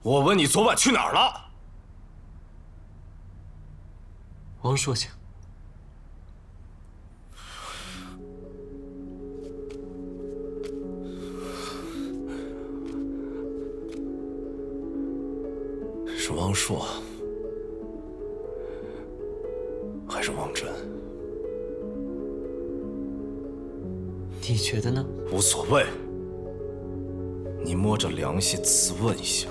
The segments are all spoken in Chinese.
我问你昨晚去哪儿了？王硕家。是王硕，还是王真？你觉得呢？无所谓。你摸着良心自问一下，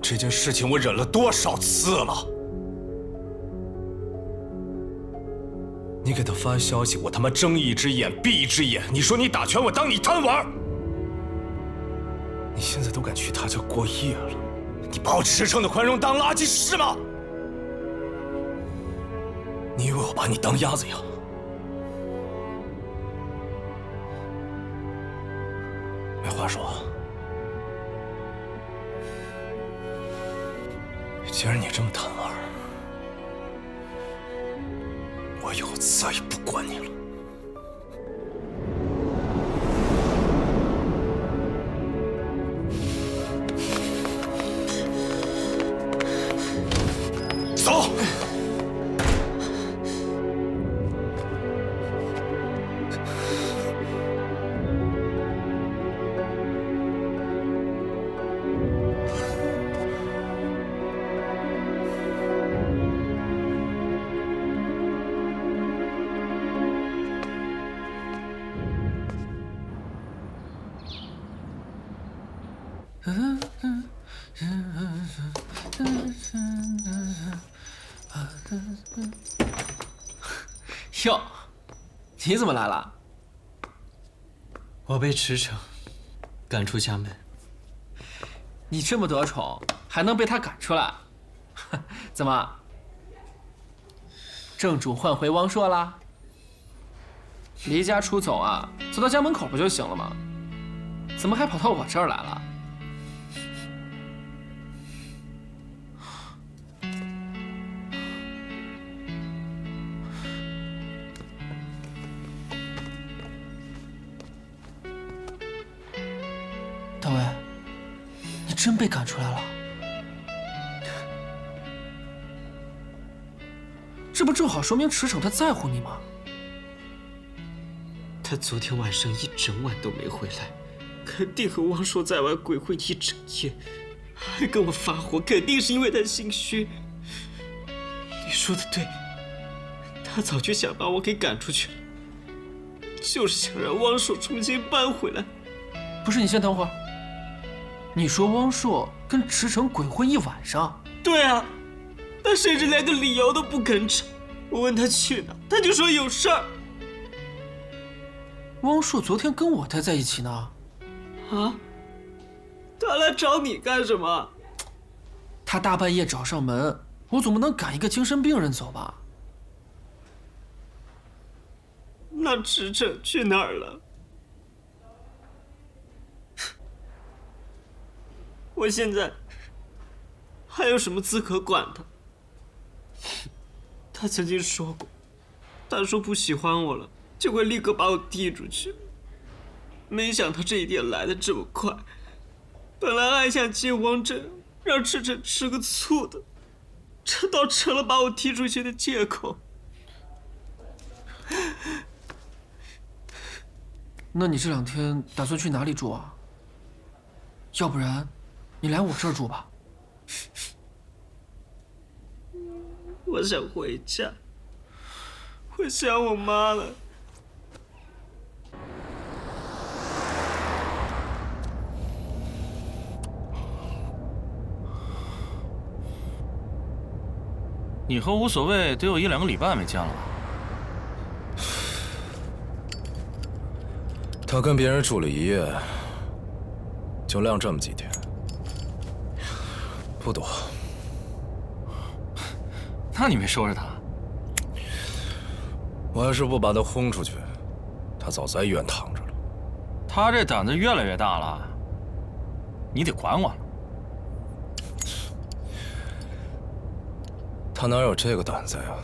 这件事情我忍了多少次了？你给他发消息，我他妈睁一只眼闭一只眼。你说你打拳，我当你贪玩。你现在都敢去他家过夜了，你把我驰骋的宽容当垃圾是吗？你以为我把你当鸭子养？没话说。既然你这么贪玩，我以后再也不管你了。走。哟，你怎么来了？我被驰骋赶出家门。你这么得宠，还能被他赶出来？怎么，正主换回汪硕啦？离家出走啊，走到家门口不就行了吗？怎么还跑到我这儿来了？大卫，你真被赶出来了？这不正好说明驰骋他在乎你吗？他昨天晚上一整晚都没回来，肯定和汪硕在外鬼混一整夜，还跟我发火，肯定是因为他心虚。你说的对，他早就想把我给赶出去了，就是想让汪硕重新搬回来。不是，你先等会儿。你说汪硕跟驰骋鬼混一晚上？对啊，他甚至连个理由都不肯找。我问他去哪，他就说有事儿。汪硕昨天跟我待在一起呢。啊？他来找你干什么？他大半夜找上门，我总不能赶一个精神病人走吧？那驰骋去哪儿了？我现在还有什么资格管他？他曾经说过，他说不喜欢我了，就会立刻把我踢出去。没想到这一天来得这么快，本来还想接汪真，让驰骋吃个醋的，这倒成了把我踢出去的借口。那你这2天打算去哪里住啊？要不然，你来我这儿住吧。我想回家，我想我妈了。你和无所谓得有1、2个礼拜没见了吧？他跟别人住了1夜，就晾这么几天，不多。那你没收拾他？我要是不把他轰出去，他早在医院躺着了。他这胆子越来越大了，你得管管了。他哪有这个胆子呀？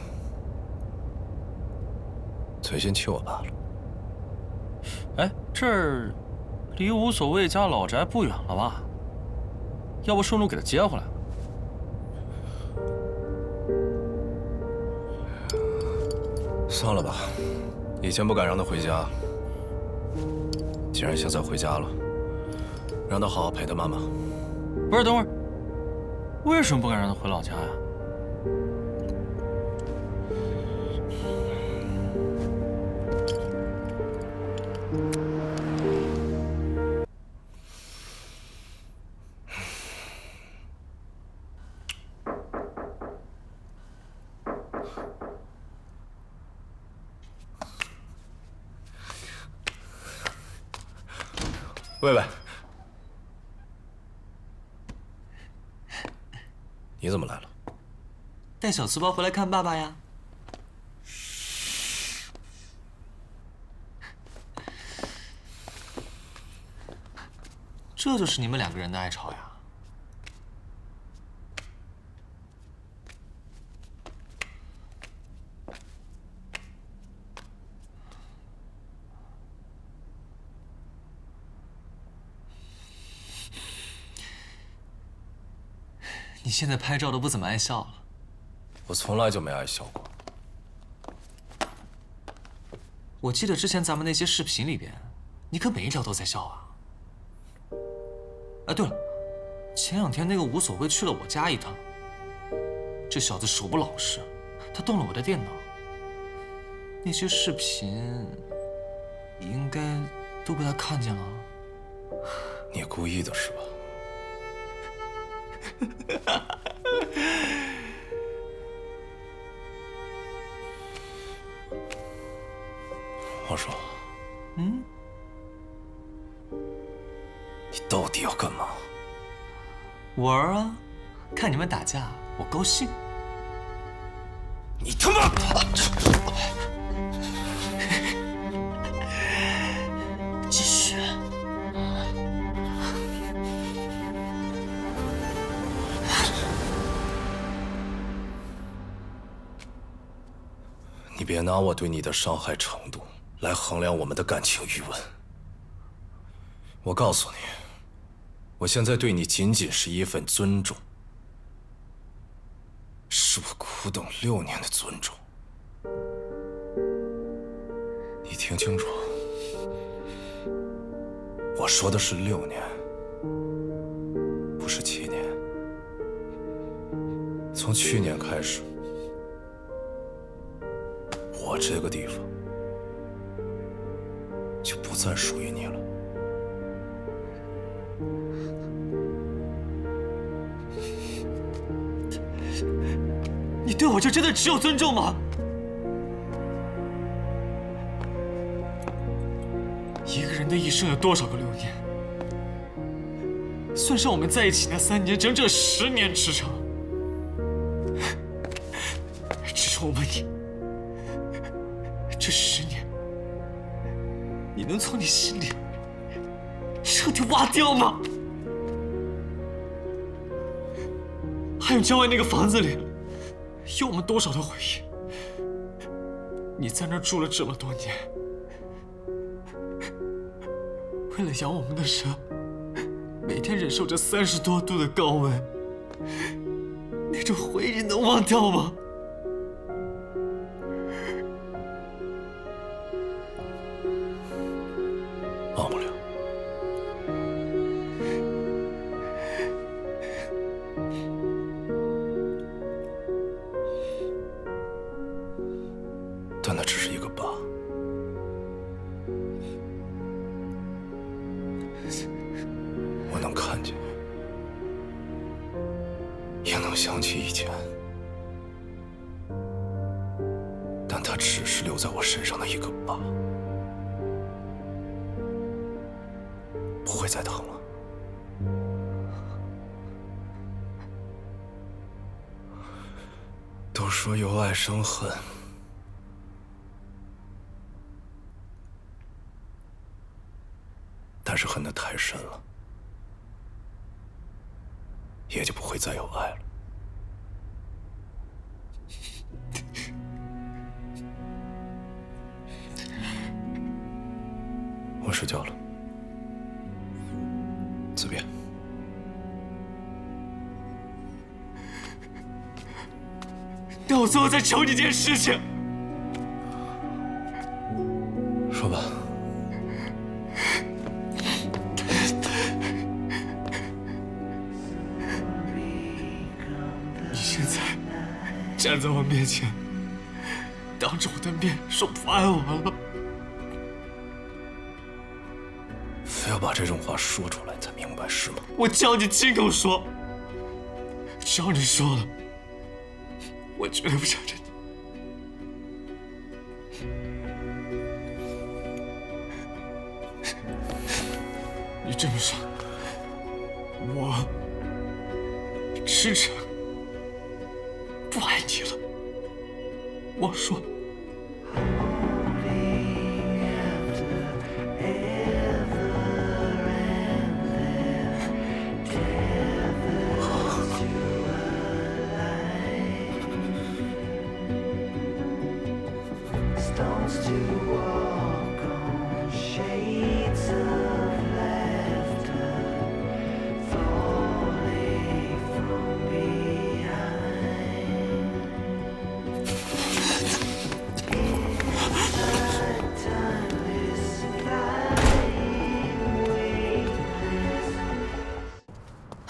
最近气我罢了。哎，这儿离无所谓家老宅不远了吧？要不顺路给他接回来？算了吧，以前不敢让他回家，既然现在回家了，让他好好陪他妈妈。不是，等会儿，为什么不敢让他回老家呀？喂喂，你怎么来了？带小粗包回来看爸爸呀。这就是你们两个人的爱吵呀？你现在拍照都不怎么爱笑了。我从来就没爱笑过。我记得之前咱们那些视频里边，你可每一条都在笑啊。哎，对了，前2天那个无所谓去了我家一趟，这小子手不老实，他动了我的电脑。那些视频应该都被他看见了。你故意的是吧？我说，你到底要干嘛？玩啊，看你们打架，我高兴。你他妈！继续。你别拿我对你的伤害程度来衡量我们的感情余温。我告诉你，我现在对你仅仅是一份尊重，是我苦等6年的尊重。你听清楚，我说的是6年，不是7年。从去年开始，我这个地方就不再属于你了。你对我就真的只有尊重吗？一个人的一生有多少个6年？算上我们在一起那3年，整整10年之长。只是我问你，这10年，你能从你心里彻底挖掉吗？还有郊外那个房子里，有我们多少的回忆？你在那儿住了这么多年，为了养我们的蛇，每天忍受着30多度的高温，那种回忆能忘掉吗？忘不了。但那只是一个疤。我能看见，也能想起以前，但它只是留在我身上的一个疤，不会再疼了。都说由爱生恨，但是恨得太深了，也就不会再有爱了。我睡觉了，自便。那我最后再求你件事情。说吧。你现在站在我面前，当着我的面说不爱我了，非要把这种话说出来才明白是吗？我叫你亲口说，只要你说了，我绝对不缠着你。你这么说，我真诚不爱你了。我说。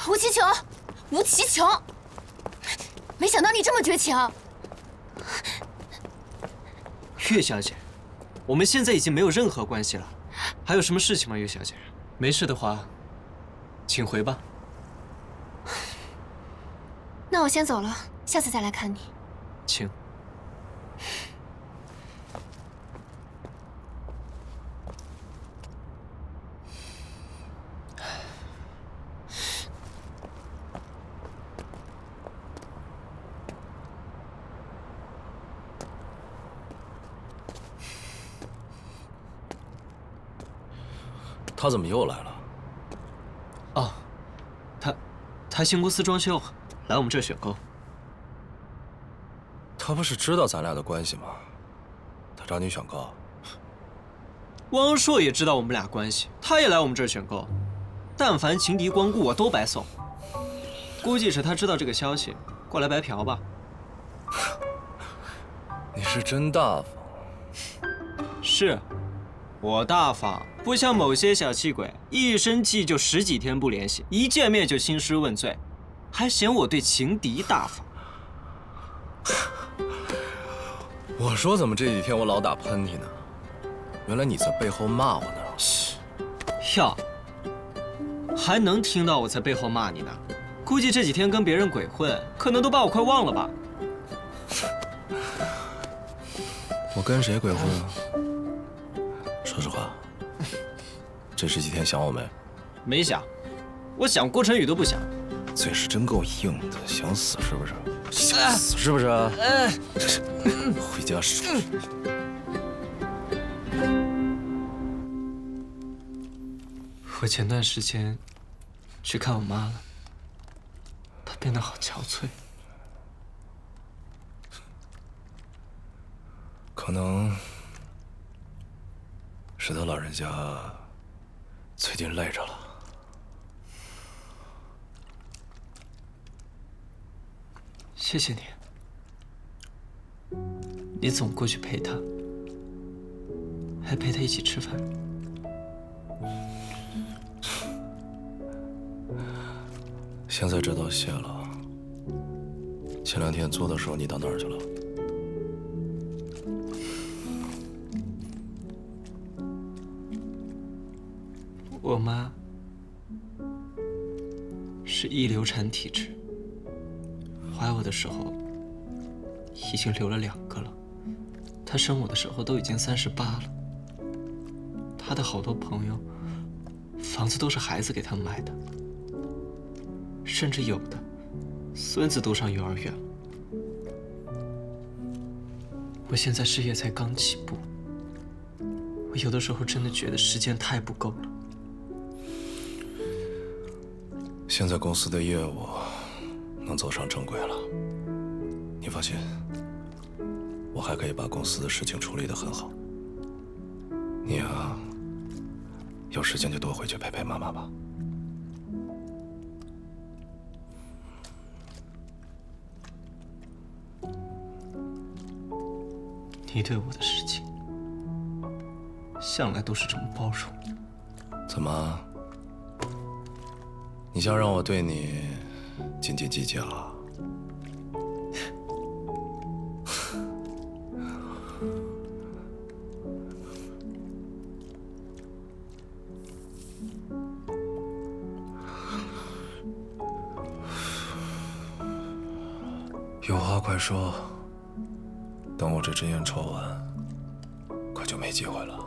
吴祈求，吴祈求，没想到你这么绝情。岳小姐，我们现在已经没有任何关系了，还有什么事情吗？岳小姐，没事的话，请回吧。那我先走了，下次再来看你。请。他怎么又来了？哦，他新公司装修，来我们这儿选购。他不是知道咱俩的关系吗？他找你选购。汪硕也知道我们俩关系，他也来我们这儿选购。但凡情敌光顾，我都白送。估计是他知道这个消息，过来白嫖吧。你是真大方。是，我大方，不像某些小气鬼，一生气就10几天不联系，一见面就兴师问罪，还嫌我对情敌大方。我说怎么这几天我老打喷嚏呢？原来你在背后骂我呢。嘘，哟，还能听到我在背后骂你呢？估计这几天跟别人鬼混，可能都把我快忘了吧。我跟谁鬼混啊？说实话，这10几天想我没？没想，我想郭晨宇都不想。嘴是真够硬的，想死是不是？想死是不是？回家说。我前段时间去看我妈了，她变得好憔悴。可能是他老人家最近累着了。谢谢你，你总过去陪她，还陪她一起吃饭。现在这都谢了。前2天做的时候你到哪儿去了？我妈是易流产体质，怀我的时候已经流了2个了，她生我的时候都已经38了。她的好多朋友，房子都是孩子给他们买的，甚至有的孙子都上幼儿园了。我现在事业才刚起步，我有的时候真的觉得时间太不够了。现在公司的业务能走上正轨了，你放心，我还可以把公司的事情处理得很好。你啊，有时间就多回去陪陪妈妈吧。你对我的事情，向来都是这么包容。怎么？你想让我对你斤斤计较啊？有话快说，等我这支烟抽完，可就没机会了。